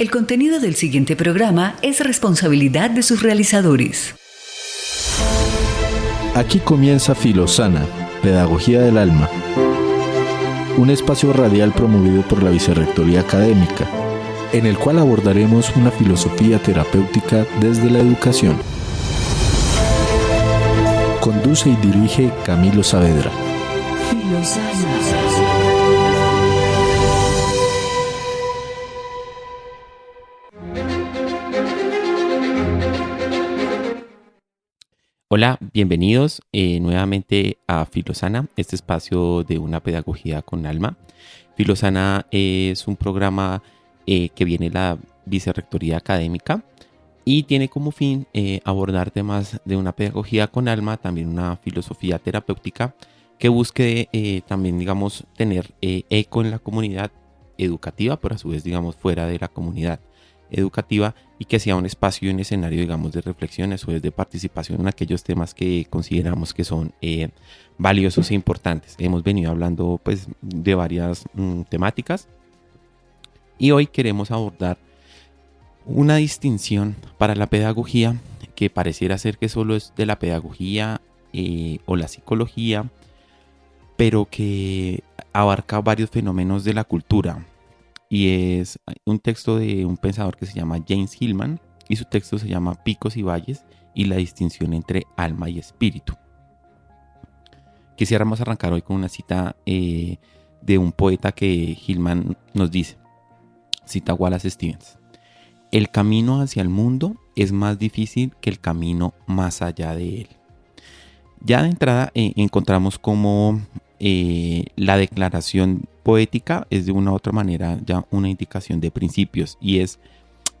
El contenido del siguiente programa es responsabilidad de sus realizadores. Aquí comienza Filosana, Pedagogía del Alma, un espacio radial promovido por la Vicerrectoría Académica, en el cual abordaremos una filosofía terapéutica desde la educación. Conduce y dirige Camilo Saavedra. Hola, bienvenidos nuevamente a Filosana, este espacio de una pedagogía con alma. Filosana es un programa que viene de la Vicerrectoría Académica y tiene como fin abordar temas de una pedagogía con alma, también una filosofía terapéutica que busque también, digamos, tener eco en la comunidad educativa, pero a su vez, digamos, fuera de la comunidad educativa, y que sea un espacio y un escenario, digamos, de reflexiones o de participación en aquellos temas que consideramos que son valiosos e importantes. Hemos venido hablando pues de varias temáticas y hoy queremos abordar una distinción para la pedagogía que pareciera ser que solo es de la pedagogía o la psicología, pero que abarca varios fenómenos de la cultura. Y es un texto de un pensador que se llama James Hillman, y su texto se llama Picos y Valles y la distinción entre alma y espíritu. Quisiéramos arrancar hoy con una cita de un poeta que Hillman nos dice, cita Wallace Stevens: el camino hacia el mundo es más difícil que el camino más allá de él. Ya de entrada encontramos como la declaración poética es de una u otra manera ya una indicación de principios, y es: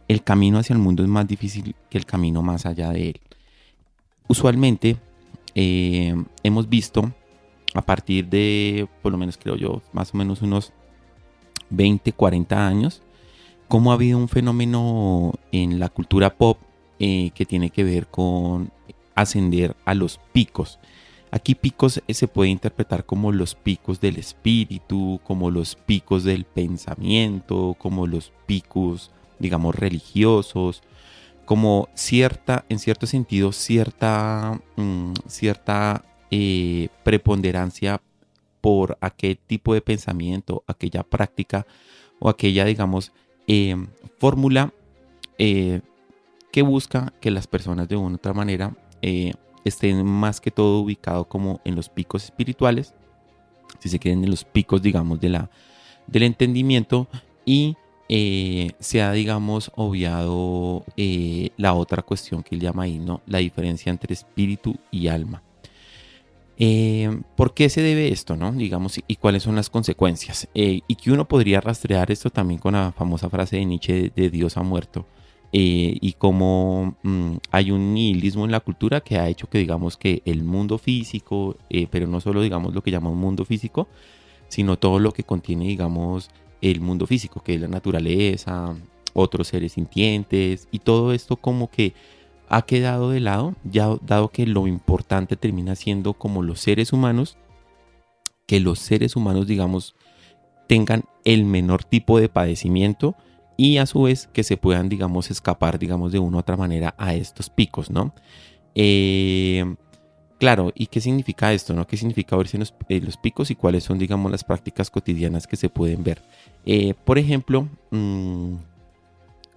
el camino hacia el mundo es más difícil que el camino más allá de él. Usualmente hemos visto a partir de, por lo menos creo yo, más o menos unos 20, 40 años, cómo ha habido un fenómeno en la cultura pop que tiene que ver con ascender a los picos. Aquí picos se puede interpretar como los picos del espíritu, como los picos del pensamiento, como los picos, digamos, religiosos, como en cierto sentido, cierta preponderancia por aquel tipo de pensamiento, aquella práctica o aquella, digamos, fórmula que busca que las personas de una u otra manera estén más que todo ubicados como en los picos espirituales, si se quieren, en los picos, digamos, del entendimiento, y se ha, digamos, obviado la otra cuestión que él llama ahí, ¿no? La diferencia entre espíritu y alma. ¿Por qué se debe esto, no? Digamos, y cuáles son las consecuencias. Y que uno podría rastrear esto también con la famosa frase de Nietzsche de Dios ha muerto. Y cómo hay un nihilismo en la cultura que ha hecho que, digamos, que el mundo físico, pero no solo, digamos, lo que llamamos mundo físico, sino todo lo que contiene, digamos, el mundo físico, que es la naturaleza, otros seres sintientes, y todo esto como que ha quedado de lado, ya dado que lo importante termina siendo como los seres humanos, que los seres humanos, digamos, tengan el menor tipo de padecimiento, y a su vez que se puedan, digamos, escapar, digamos, de una u otra manera a estos picos, ¿no? Claro, ¿y qué significa esto, no? ¿Qué significa verse en los picos y cuáles son, digamos, las prácticas cotidianas que se pueden ver? Por ejemplo,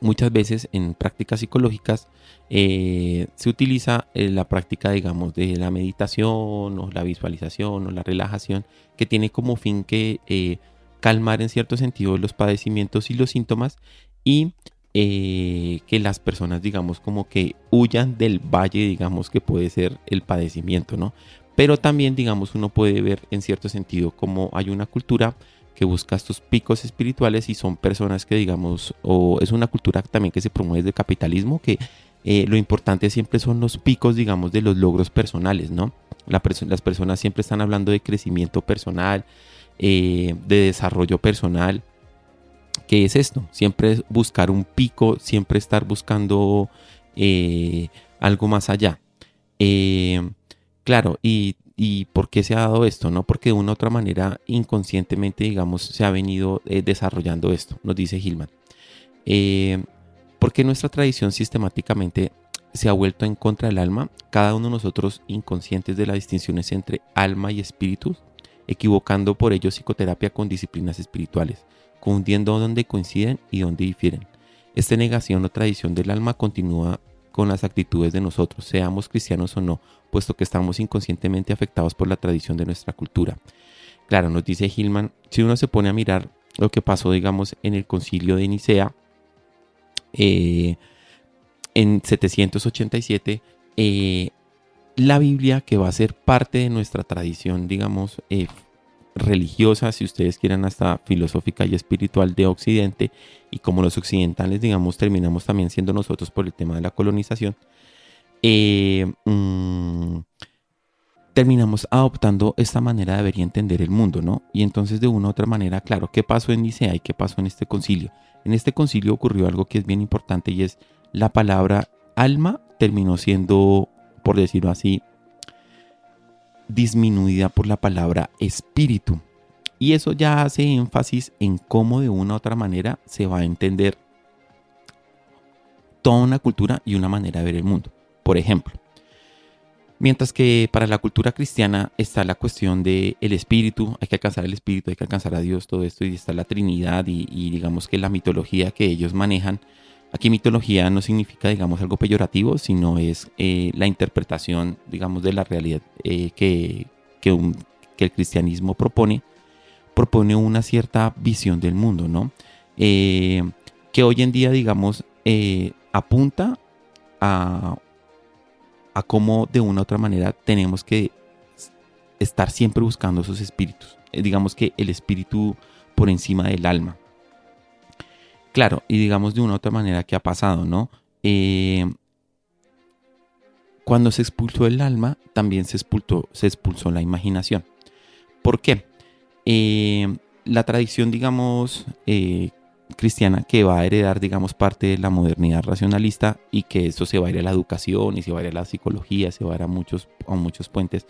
muchas veces en prácticas psicológicas se utiliza la práctica, digamos, de la meditación o la visualización o la relajación, que tiene como fin que calmar en cierto sentido los padecimientos y los síntomas, y que las personas, digamos, como que huyan del valle, digamos, que puede ser el padecimiento, ¿no? Pero también, digamos, uno puede ver en cierto sentido como hay una cultura que busca estos picos espirituales, y son personas que, digamos, o es una cultura también que se promueve desde el capitalismo, que lo importante siempre son los picos, digamos, de los logros personales, ¿no? Las personas siempre están hablando de crecimiento personal, de desarrollo personal. ¿Qué es esto? Siempre es buscar un pico, siempre estar buscando algo más allá. Claro, y ¿por qué se ha dado esto? ¿No? Porque de una u otra manera, inconscientemente, digamos, se ha venido desarrollando esto, nos dice Hillman. ¿Por qué nuestra tradición sistemáticamente se ha vuelto en contra del alma? Cada uno de nosotros inconscientes de las distinciones entre alma y espíritu, equivocando por ello psicoterapia con disciplinas espirituales, confundiendo dónde coinciden y dónde difieren. Esta negación o tradición del alma continúa con las actitudes de nosotros, seamos cristianos o no, puesto que estamos inconscientemente afectados por la tradición de nuestra cultura. Claro, nos dice Hillman, si uno se pone a mirar lo que pasó, digamos, en el concilio de Nicea, en 787, la Biblia, que va a ser parte de nuestra tradición, digamos, religiosa, si ustedes quieren, hasta filosófica y espiritual de Occidente, y como los occidentales, digamos, terminamos también siendo nosotros por el tema de la colonización, terminamos adoptando esta manera de ver y entender el mundo, ¿no? Y entonces, de una u otra manera, claro, ¿qué pasó en Nicea y qué pasó en este concilio? En este concilio ocurrió algo que es bien importante, y es la palabra alma terminó siendo, por decirlo así, disminuida por la palabra espíritu. Y eso ya hace énfasis en cómo de una u otra manera se va a entender toda una cultura y una manera de ver el mundo. Por ejemplo, mientras que para la cultura cristiana está la cuestión del espíritu, hay que alcanzar el espíritu, hay que alcanzar a Dios, todo esto, y está la Trinidad y digamos que la mitología que ellos manejan. Aquí mitología no significa, digamos, algo peyorativo, sino es la interpretación, digamos, de la realidad que el cristianismo propone una cierta visión del mundo, ¿no? Que hoy en día, digamos, apunta a cómo de una u otra manera tenemos que estar siempre buscando esos espíritus. Digamos que el espíritu por encima del alma. Claro, y digamos de una u otra manera, ¿qué ha pasado, no? Cuando se expulsó el alma, también se expulsó la imaginación. ¿Por qué? La tradición, digamos, cristiana, que va a heredar, digamos, parte de la modernidad racionalista, y que eso se va a ir a la educación y se va a ir a la psicología, se va a ir a muchos puentes,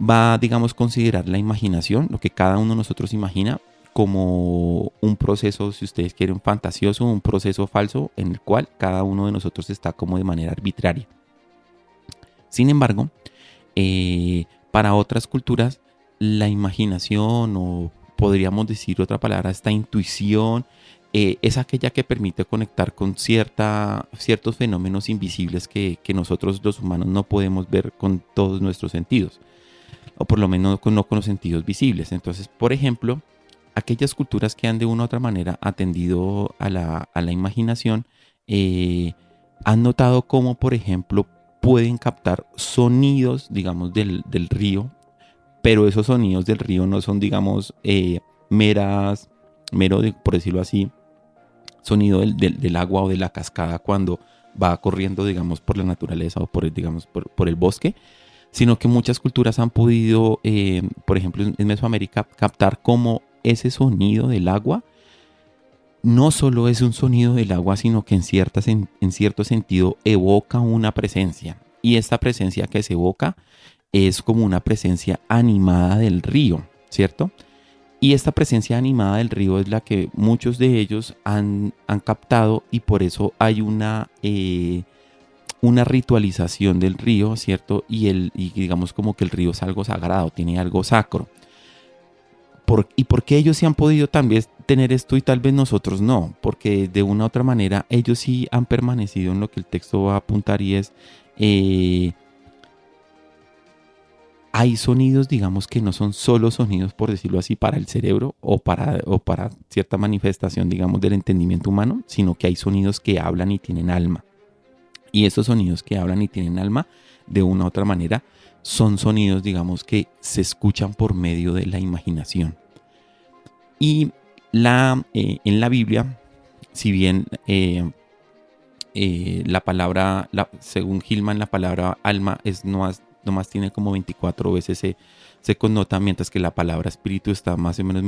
va, digamos, considerar la imaginación, lo que cada uno de nosotros imagina, como un proceso, si ustedes quieren, fantasioso, un proceso falso en el cual cada uno de nosotros está como de manera arbitraria. Sin embargo, para otras culturas, la imaginación, o podríamos decir otra palabra, esta intuición, es aquella que permite conectar con ciertos fenómenos invisibles que nosotros los humanos no podemos ver con todos nuestros sentidos, o por lo menos no con los sentidos visibles. Entonces, por ejemplo, aquellas culturas que han de una u otra manera atendido a la imaginación, han notado cómo, por ejemplo, pueden captar sonidos, digamos, del río, pero esos sonidos del río no son, digamos, por decirlo así, sonido del agua o de la cascada cuando va corriendo, digamos, por la naturaleza o por el bosque, sino que muchas culturas han podido, por ejemplo, en Mesoamérica, captar cómo ese sonido del agua no solo es un sonido del agua, sino que en cierto sentido evoca una presencia. Y esta presencia que se evoca es como una presencia animada del río, ¿cierto? Y esta presencia animada del río es la que muchos de ellos han captado, y por eso hay una ritualización del río, ¿cierto? Y digamos como que el río es algo sagrado, tiene algo sacro. ¿Y por qué ellos sí han podido también tener esto y tal vez nosotros no? Porque de una u otra manera ellos sí han permanecido en lo que el texto va a apuntar, y es hay sonidos, digamos, que no son solo sonidos, por decirlo así, para el cerebro o para cierta manifestación, digamos, del entendimiento humano, sino que hay sonidos que hablan y tienen alma. Y esos sonidos que hablan y tienen alma, de una u otra manera, son sonidos, digamos, que se escuchan por medio de la imaginación. Y en la Biblia, si bien la palabra, según Hillman, la palabra alma nomás tiene como 24 veces se connota, mientras que la palabra espíritu está más o menos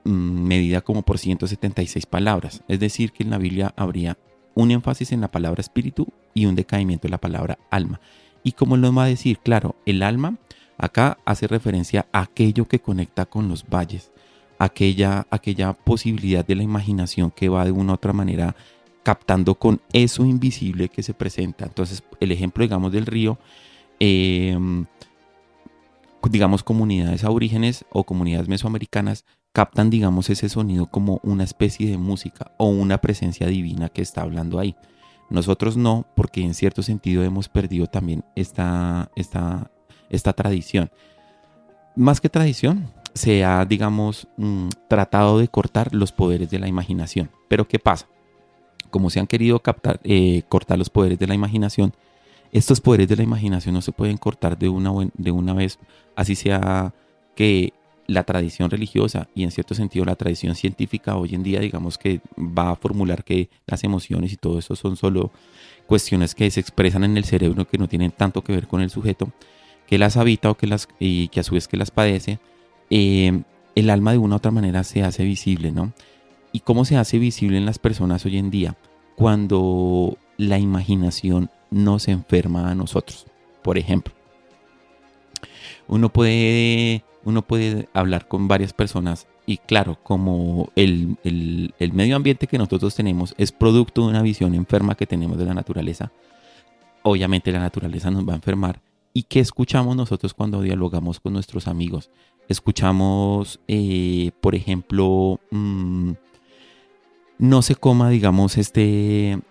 medida como por 176 palabras. Es decir, que en la Biblia habría un énfasis en la palabra espíritu y un decaimiento de la palabra alma. Y como nos va a decir, claro, el alma acá hace referencia a aquello que conecta con los valles, aquella posibilidad de la imaginación que va de una u otra manera captando con eso invisible que se presenta. Entonces, el ejemplo, digamos, del río, digamos, comunidades aborígenes o comunidades mesoamericanas captan, digamos, ese sonido como una especie de música o una presencia divina que está hablando ahí. Nosotros no, porque en cierto sentido hemos perdido también esta tradición. Más que tradición, se ha, digamos, tratado de cortar los poderes de la imaginación. Pero ¿qué pasa? Como se han querido cortar los poderes de la imaginación, estos poderes de la imaginación no se pueden cortar de una vez, así sea que la tradición religiosa y en cierto sentido la tradición científica hoy en día, digamos, que va a formular que las emociones y todo eso son solo cuestiones que se expresan en el cerebro, que no tienen tanto que ver con el sujeto, que las habita y que a su vez que las padece. El alma de una u otra manera se hace visible, ¿no? ¿Y cómo se hace visible en las personas hoy en día? Cuando la imaginación nos enferma a nosotros. Por ejemplo, uno puede hablar con varias personas y claro, como el medio ambiente que nosotros tenemos es producto de una visión enferma que tenemos de la naturaleza, obviamente la naturaleza nos va a enfermar. ¿Y qué escuchamos nosotros cuando dialogamos con nuestros amigos? Escuchamos, por ejemplo, no se coma, digamos, este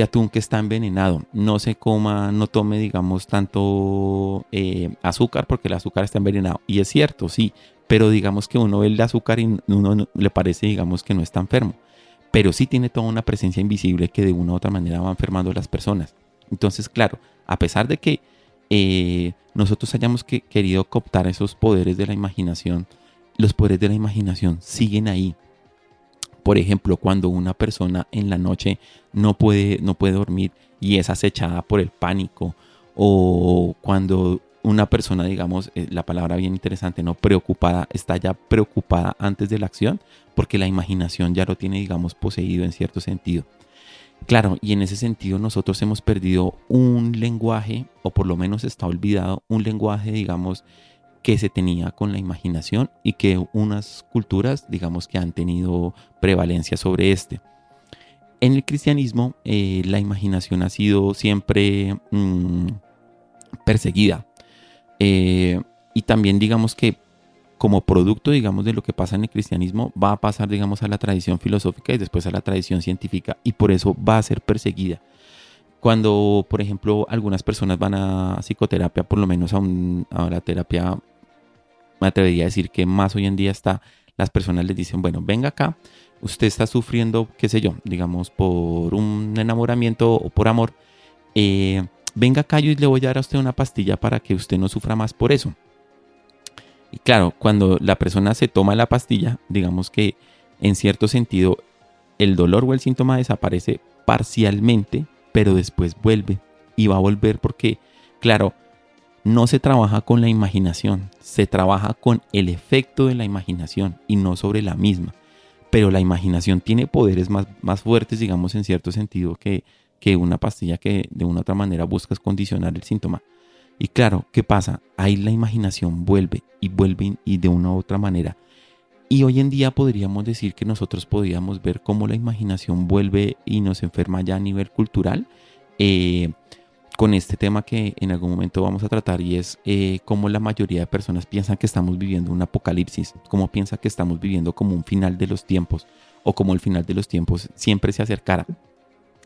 atún que está envenenado. No se coma, no tome, digamos, tanto azúcar porque el azúcar está envenenado. Y es cierto, sí, pero digamos que uno ve el azúcar y uno le parece, digamos, que no está enfermo. Pero sí tiene toda una presencia invisible que de una u otra manera va enfermando a las personas. Entonces, claro, a pesar de que nosotros hayamos querido cooptar esos poderes de la imaginación, los poderes de la imaginación siguen ahí. Por ejemplo, cuando una persona en la noche no puede dormir y es acechada por el pánico, o cuando una persona, digamos, la palabra bien interesante, ¿no? Preocupada, está ya preocupada antes de la acción, porque la imaginación ya lo tiene, digamos, poseído en cierto sentido. Claro, y en ese sentido nosotros hemos perdido un lenguaje, o por lo menos está olvidado, un lenguaje, digamos, que se tenía con la imaginación y que unas culturas, digamos, que han tenido prevalencia sobre este. En el cristianismo, la imaginación ha sido siempre perseguida. Y también, digamos que como producto, digamos, de lo que pasa en el cristianismo, va a pasar, digamos, a la tradición filosófica y después a la tradición científica, y por eso va a ser perseguida. Cuando, por ejemplo, algunas personas van a psicoterapia, por lo menos a la terapia, me atrevería a decir que más hoy en día las personas les dicen, bueno, venga acá, usted está sufriendo, qué sé yo, digamos, por un enamoramiento o por amor, venga acá, yo le voy a dar a usted una pastilla para que usted no sufra más por eso. Y claro, cuando la persona se toma la pastilla, digamos que en cierto sentido el dolor o el síntoma desaparece parcialmente, pero después vuelve y va a volver porque, claro, no se trabaja con la imaginación, se trabaja con el efecto de la imaginación y no sobre la misma. Pero la imaginación tiene poderes más fuertes, digamos, en cierto sentido, que una pastilla que de una u otra manera buscas condicionar el síntoma. Y claro, ¿qué pasa? Ahí la imaginación vuelve y de una u otra manera. Y hoy en día podríamos decir que nosotros podríamos ver cómo la imaginación vuelve y nos enferma ya a nivel cultural, con este tema que en algún momento vamos a tratar, y es cómo la mayoría de personas piensan que estamos viviendo un apocalipsis, cómo piensan que estamos viviendo como un final de los tiempos, o como el final de los tiempos siempre se acercara.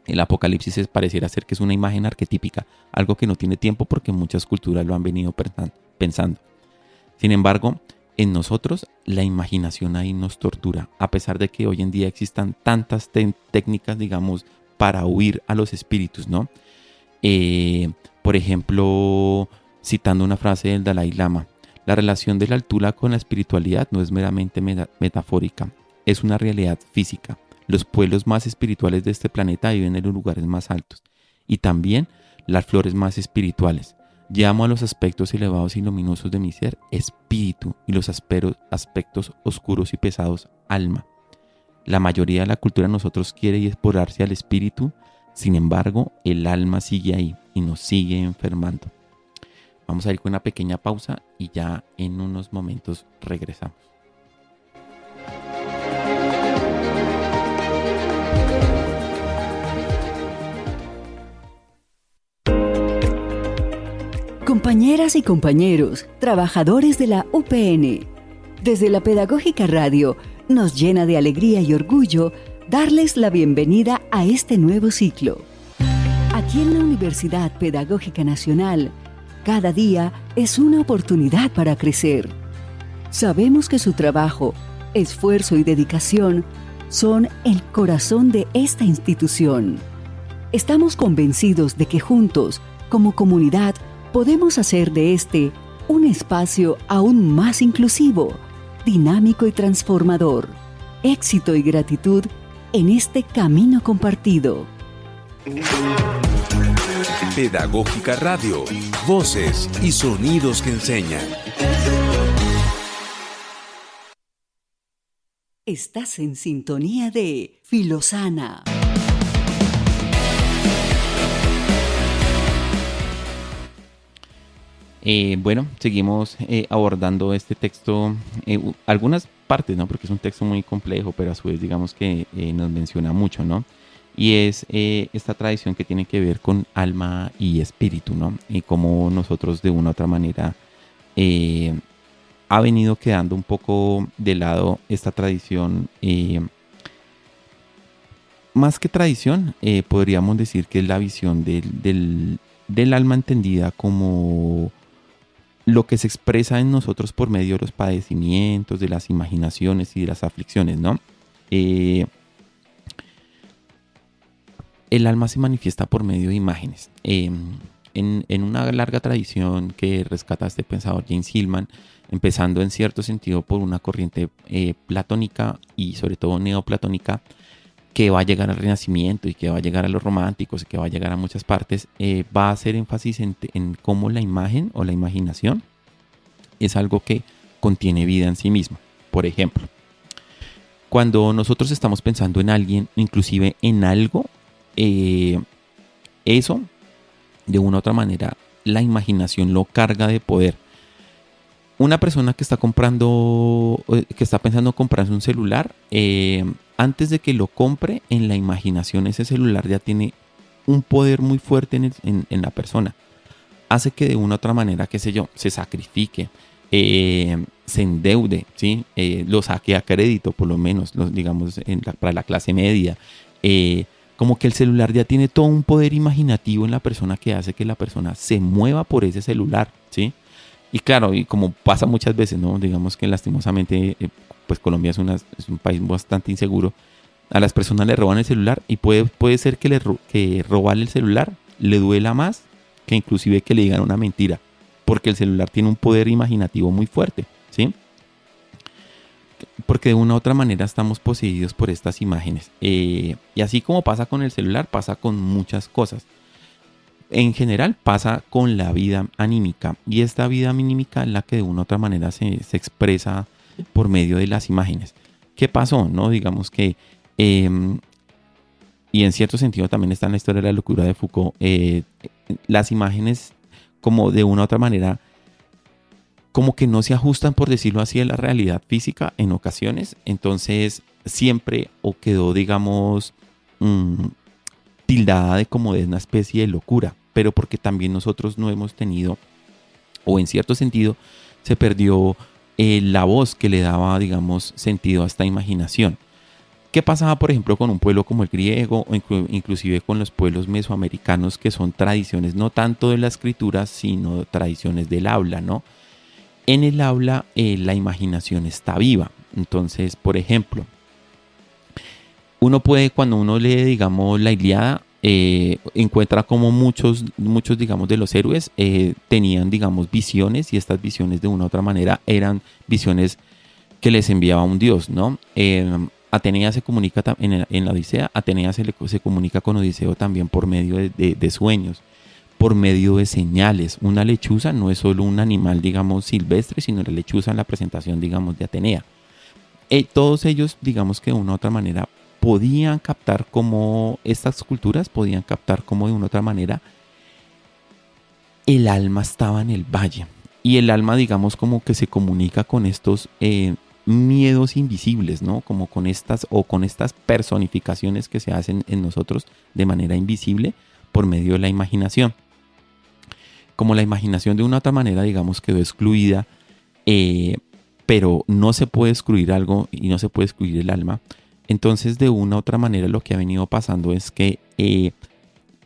El apocalipsis pareciera ser que es una imagen arquetípica, algo que no tiene tiempo porque muchas culturas lo han venido pensando. Sin embargo, en nosotros la imaginación ahí nos tortura, a pesar de que hoy en día existan tantas técnicas, digamos, para huir a los espíritus, ¿no? Por ejemplo, citando una frase del Dalai Lama, la relación de la altura con la espiritualidad no es meramente metafórica, es una realidad física. Los pueblos más espirituales de este planeta viven en los lugares más altos, y también las flores más espirituales. Llamo a los aspectos elevados y luminosos de mi ser espíritu, y los aspectos oscuros y pesados alma. La mayoría de la cultura de nosotros quiere explorarse al espíritu, sin embargo, el alma sigue ahí y nos sigue enfermando. Vamos a ir con una pequeña pausa y ya en unos momentos regresamos. Compañeras y compañeros, trabajadores de la UPN, desde la Pedagógica Radio nos llena de alegría y orgullo darles la bienvenida a este nuevo ciclo. Aquí en la Universidad Pedagógica Nacional, cada día es una oportunidad para crecer. Sabemos que su trabajo, esfuerzo y dedicación son el corazón de esta institución. Estamos convencidos de que juntos, como comunidad, podemos hacer de este un espacio aún más inclusivo, dinámico y transformador. Éxito y gratitud en este camino compartido. Pedagógica Radio, voces y sonidos que enseñan. Estás en sintonía de Filosana. Bueno, seguimos abordando este texto, algunas partes, ¿no? Porque es un texto muy complejo, pero a su vez digamos que nos menciona mucho, ¿no? Y es esta tradición que tiene que ver con alma y espíritu, ¿no? Y cómo nosotros de una u otra manera ha venido quedando un poco de lado esta tradición. Más que tradición, podríamos decir que es la visión del alma entendida como lo que se expresa en nosotros por medio de los padecimientos, de las imaginaciones y de las aflicciones, ¿no? El alma se manifiesta por medio de imágenes. En una larga tradición que rescata este pensador James Hillman, empezando en cierto sentido por una corriente platónica y sobre todo neoplatónica, que va a llegar al Renacimiento y que va a llegar a los románticos y que va a llegar a muchas partes, va a hacer énfasis en cómo la imagen o la imaginación es algo que contiene vida en sí misma. Por ejemplo, cuando nosotros estamos pensando en alguien, inclusive en algo, eso, de una u otra manera, la imaginación lo carga de poder. Una persona que está pensando en comprarse un celular, antes de que lo compre, en la imaginación ese celular ya tiene un poder muy fuerte en la persona. Hace que de una u otra manera, qué sé yo, se sacrifique, se endeude, ¿sí? Lo saque a crédito, por lo menos, digamos, para la clase media. Como que el celular ya tiene todo un poder imaginativo en la persona que hace que la persona se mueva por ese celular, ¿sí? Y claro, y como pasa muchas veces, ¿no? Digamos que lastimosamente, pues Colombia es un país bastante inseguro. A las personas le roban el celular y puede ser que robarle el celular le duela más que inclusive que le digan una mentira, porque el celular tiene un poder imaginativo muy fuerte, ¿sí? Porque de una u otra manera estamos poseídos por estas imágenes. Y así como pasa con el celular, pasa con muchas cosas. En general pasa con la vida anímica, y esta vida anímica es la que de una u otra manera se expresa por medio de las imágenes. ¿Qué pasó? ¿No? Digamos que, y en cierto sentido también está en la historia de la locura de Foucault, las imágenes como de una u otra manera como que no se ajustan, por decirlo así, a la realidad física en ocasiones. Entonces siempre o quedó, digamos, tildada de como de una especie de locura, pero porque también nosotros no hemos tenido, o en cierto sentido se perdió la voz que le daba, digamos, sentido a esta imaginación. ¿Qué pasaba, por ejemplo, con un pueblo como el griego o inclusive con los pueblos mesoamericanos, que son tradiciones no tanto de la escritura, sino tradiciones del habla, ¿no? En el habla la imaginación está viva. Entonces, por ejemplo, uno puede, cuando uno lee, digamos, la Ilíada, encuentra como muchos, digamos, de los héroes tenían, digamos, visiones, y estas visiones de una u otra manera eran visiones que les enviaba un dios, ¿no? Atenea se comunica en la Odisea, Atenea se comunica con Odiseo también por medio de sueños, por medio de señales. Una lechuza no es solo un animal, digamos, silvestre, sino la lechuza en la presentación, digamos, de Atenea. Todos ellos, digamos, que de una u otra manera podían captar como estas culturas, podían captar como de una u otra manera el alma estaba en el valle. Y el alma, digamos, como que se comunica con estos miedos invisibles, ¿no? Como con estas personificaciones que se hacen en nosotros de manera invisible por medio de la imaginación. como la imaginación de una u otra manera, digamos, quedó excluida, pero no se puede excluir algo y no se puede excluir el alma. Entonces, de una u otra manera, lo que ha venido pasando es que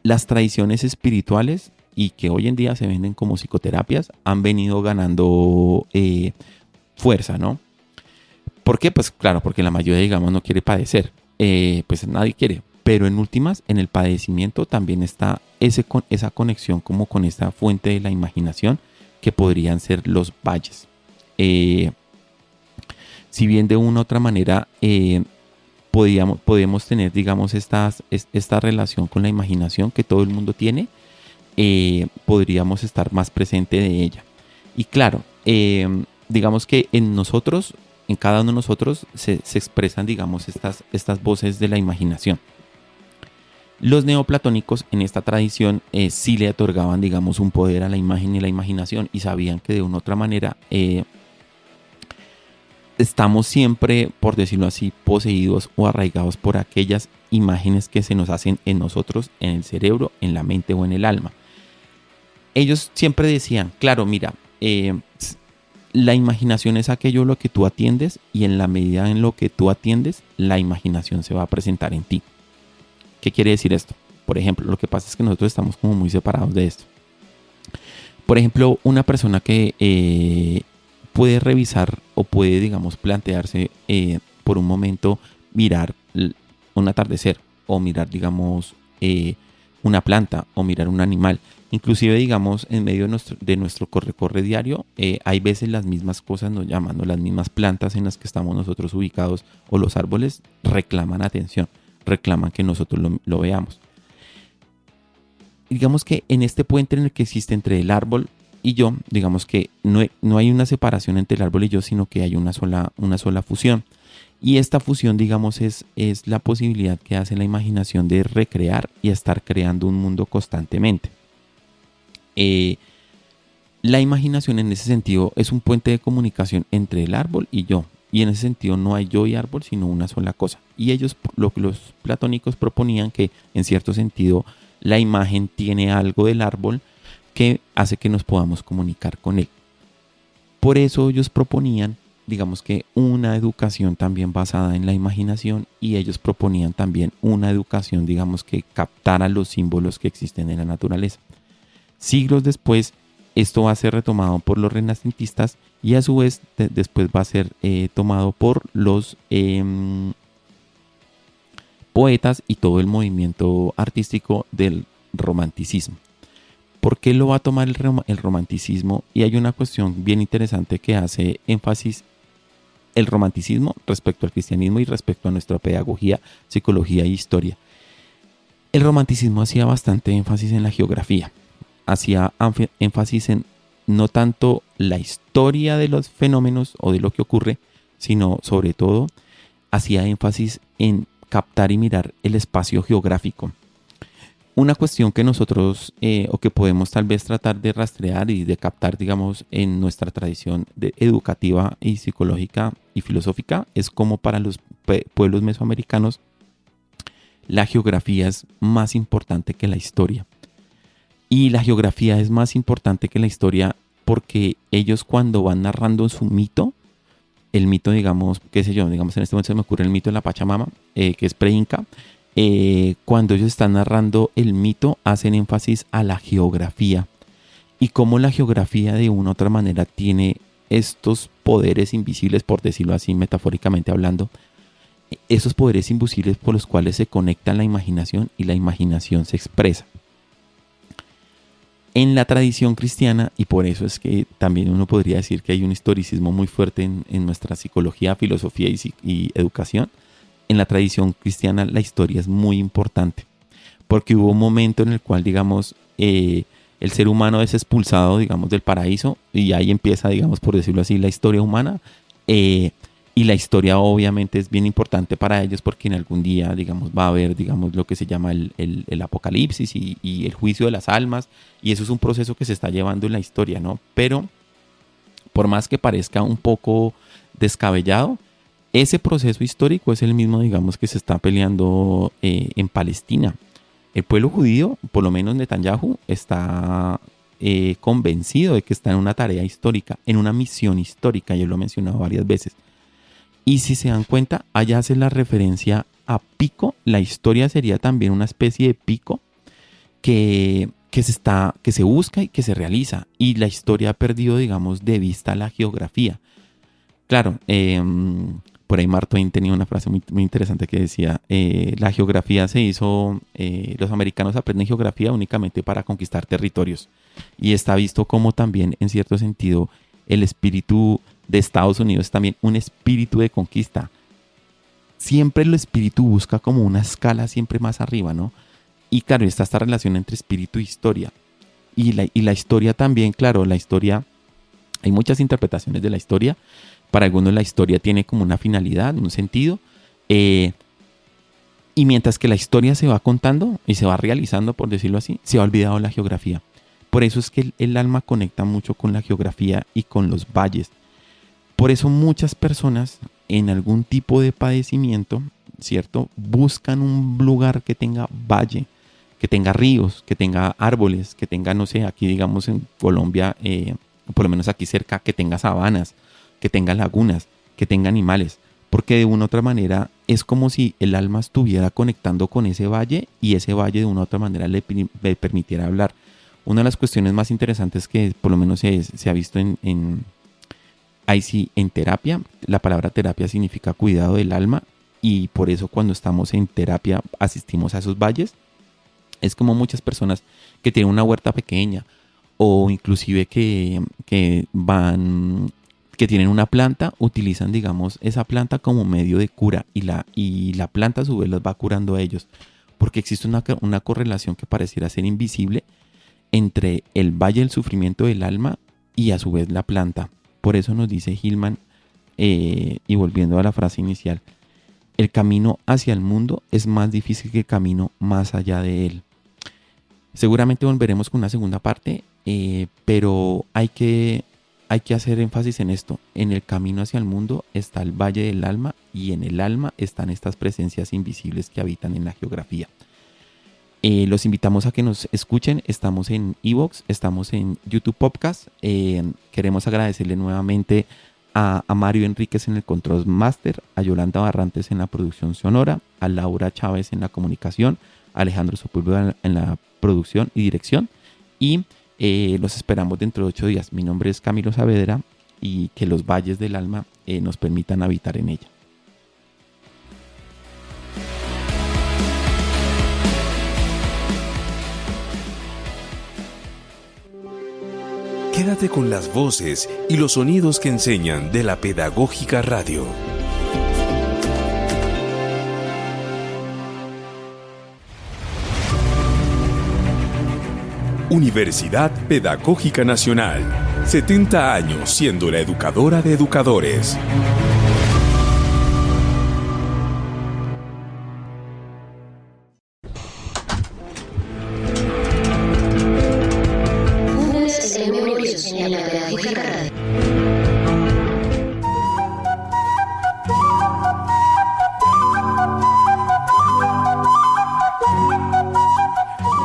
las tradiciones espirituales y que hoy en día se venden como psicoterapias han venido ganando fuerza, ¿no? ¿Por qué? Pues claro, porque la mayoría, digamos, no quiere padecer. Pues nadie quiere. Pero en últimas, en el padecimiento también está esa conexión como con esta fuente de la imaginación que podrían ser los valles. Si bien de una u otra manera podemos tener, digamos, esta relación con la imaginación que todo el mundo tiene, podríamos estar más presente de ella. Y claro, digamos que en nosotros, en cada uno de nosotros se expresan, digamos, estas voces de la imaginación. Los neoplatónicos en esta tradición sí le otorgaban, digamos, un poder a la imagen y la imaginación, y sabían que de una u otra manera estamos siempre, por decirlo así, poseídos o arraigados por aquellas imágenes que se nos hacen en nosotros, en el cerebro, en la mente o en el alma. Ellos siempre decían, claro, mira, la imaginación es aquello a lo que tú atiendes, y en la medida en lo que tú atiendes, la imaginación se va a presentar en ti. ¿Qué quiere decir esto? Por ejemplo, lo que pasa es que nosotros estamos como muy separados de esto. Por ejemplo, una persona que puede revisar o puede, digamos, plantearse por un momento mirar un atardecer o mirar, digamos, una planta o mirar un animal. Inclusive, digamos, en medio de nuestro corre diario, hay veces las mismas cosas nos llaman, ¿no? Las mismas plantas en las que estamos nosotros ubicados o los árboles reclaman atención, reclaman que nosotros lo veamos. Digamos que en este puente en el que existe entre el árbol y yo, digamos que no hay una separación entre el árbol y yo, sino que hay una sola fusión. Y esta fusión, digamos, es la posibilidad que hace la imaginación de recrear y estar creando un mundo constantemente. La imaginación en ese sentido es un puente de comunicación entre el árbol y yo. Y en ese sentido no hay yo y árbol, sino una sola cosa. Y ellos, los platónicos, proponían que en cierto sentido la imagen tiene algo del árbol que hace que nos podamos comunicar con él. Por eso ellos proponían, digamos, que una educación también basada en la imaginación, y ellos proponían también una educación, digamos, que captara los símbolos que existen en la naturaleza. Siglos después, esto va a ser retomado por los renacentistas y a su vez después va a ser tomado por los poetas y todo el movimiento artístico del romanticismo. ¿Por qué lo va a tomar el romanticismo? Y hay una cuestión bien interesante que hace énfasis el romanticismo respecto al cristianismo y respecto a nuestra pedagogía, psicología e historia. El romanticismo hacía bastante énfasis en la geografía. Hacía énfasis en no tanto la historia de los fenómenos o de lo que ocurre, sino sobre todo hacía énfasis en captar y mirar el espacio geográfico. Una cuestión que nosotros o que podemos tal vez tratar de rastrear y de captar, digamos, en nuestra tradición educativa y psicológica y filosófica es como para los pueblos mesoamericanos la geografía es más importante que la historia. Y la geografía es más importante que la historia porque ellos cuando van narrando su mito, el mito, digamos, qué sé yo, digamos en este momento se me ocurre el mito de la Pachamama, que es pre-inca, cuando ellos están narrando el mito hacen énfasis a la geografía y cómo la geografía de una u otra manera tiene estos poderes invisibles, por decirlo así metafóricamente hablando, esos poderes invisibles por los cuales se conecta la imaginación y la imaginación se expresa. En la tradición cristiana, y por eso es que también uno podría decir que hay un historicismo muy fuerte en nuestra psicología, filosofía y educación, en la tradición cristiana la historia es muy importante, porque hubo un momento en el cual, digamos, el ser humano es expulsado, digamos, del paraíso, y ahí empieza, digamos, por decirlo así, la historia humana, y la historia obviamente es bien importante para ellos porque en algún día, digamos, va a haber, digamos, lo que se llama el apocalipsis y el juicio de las almas, y eso es un proceso que se está llevando en la historia, ¿no? Pero por más que parezca un poco descabellado, ese proceso histórico es el mismo, digamos, que se está peleando en Palestina. El pueblo judío, por lo menos Netanyahu, está convencido de que está en una tarea histórica, en una misión histórica, yo lo he mencionado varias veces. Y si se dan cuenta, allá hace la referencia a Pico. La historia sería también una especie de pico que se busca y que se realiza. Y la historia ha perdido, digamos, de vista la geografía. Claro, por ahí Mark Twain tenía una frase muy, muy interesante que decía, la geografía se hizo, los americanos aprenden geografía únicamente para conquistar territorios. Y está visto como también, en cierto sentido, el espíritu de Estados Unidos es también un espíritu de conquista. Siempre el espíritu busca como una escala siempre más arriba, ¿no? Y claro, está esta relación entre espíritu e historia. Y la historia también, claro, la historia, hay muchas interpretaciones de la historia. Para algunos la historia tiene como una finalidad, un sentido. Y mientras que la historia se va contando y se va realizando, por decirlo así, se ha olvidado la geografía. Por eso es que el alma conecta mucho con la geografía y con los valles. Por eso muchas personas en algún tipo de padecimiento, ¿cierto?, buscan un lugar que tenga valle, que tenga ríos, que tenga árboles, que tenga, no sé, aquí digamos en Colombia, por lo menos aquí cerca, que tenga sabanas, que tenga lagunas, que tenga animales. Porque de una u otra manera es como si el alma estuviera conectando con ese valle y ese valle de una u otra manera le permitiera hablar. Una de las cuestiones más interesantes que por lo menos se ha visto en terapia, la palabra terapia significa cuidado del alma, y por eso cuando estamos en terapia asistimos a esos valles. Es como muchas personas que tienen una huerta pequeña o inclusive que tienen una planta, utilizan, digamos, esa planta como medio de cura y la planta a su vez los va curando a ellos, porque existe una correlación que pareciera ser invisible entre el valle del sufrimiento del alma y a su vez la planta. Por eso nos dice Hillman, y volviendo a la frase inicial, el camino hacia el mundo es más difícil que el camino más allá de él. Seguramente volveremos con una segunda parte, pero hay que hacer énfasis en esto. En el camino hacia el mundo está el valle del alma, y en el alma están estas presencias invisibles que habitan en la geografía. Los invitamos a que nos escuchen. Estamos en iVoox, estamos en YouTube Podcast. Queremos agradecerle nuevamente a Mario Enríquez en el Control Master, a Yolanda Barrantes en la producción sonora, a Laura Chávez en la comunicación, a Alejandro Sepúlveda en la producción y dirección. Y los esperamos dentro de 8 días. Mi nombre es Camilo Saavedra, y que los valles del alma nos permitan habitar en ella. Quédate con las voces y los sonidos que enseñan de la Pedagógica Radio. Universidad Pedagógica Nacional. 70 años siendo la educadora de educadores.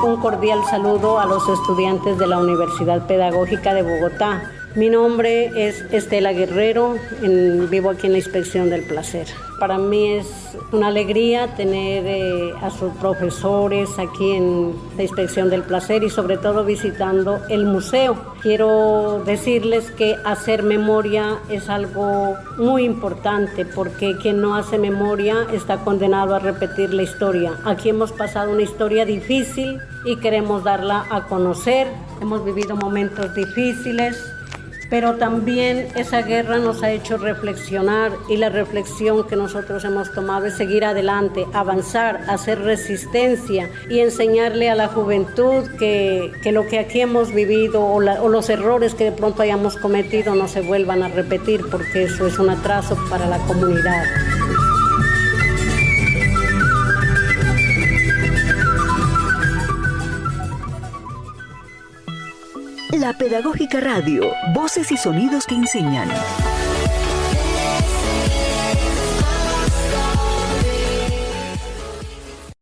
Un cordial saludo a los estudiantes de la Universidad Pedagógica de Bogotá. Mi nombre es Estela Guerrero, vivo aquí en la Inspección del Placer. Para mí es una alegría tener a sus profesores aquí en la Inspección del Placer y sobre todo visitando el museo. Quiero decirles que hacer memoria es algo muy importante, porque quien no hace memoria está condenado a repetir la historia. Aquí hemos pasado una historia difícil y queremos darla a conocer. Hemos vivido momentos difíciles, pero también esa guerra nos ha hecho reflexionar, y la reflexión que nosotros hemos tomado es seguir adelante, avanzar, hacer resistencia y enseñarle a la juventud que lo que aquí hemos vivido o los errores que de pronto hayamos cometido no se vuelvan a repetir, porque eso es un atraso para la comunidad. La Pedagógica Radio, voces y sonidos que enseñan.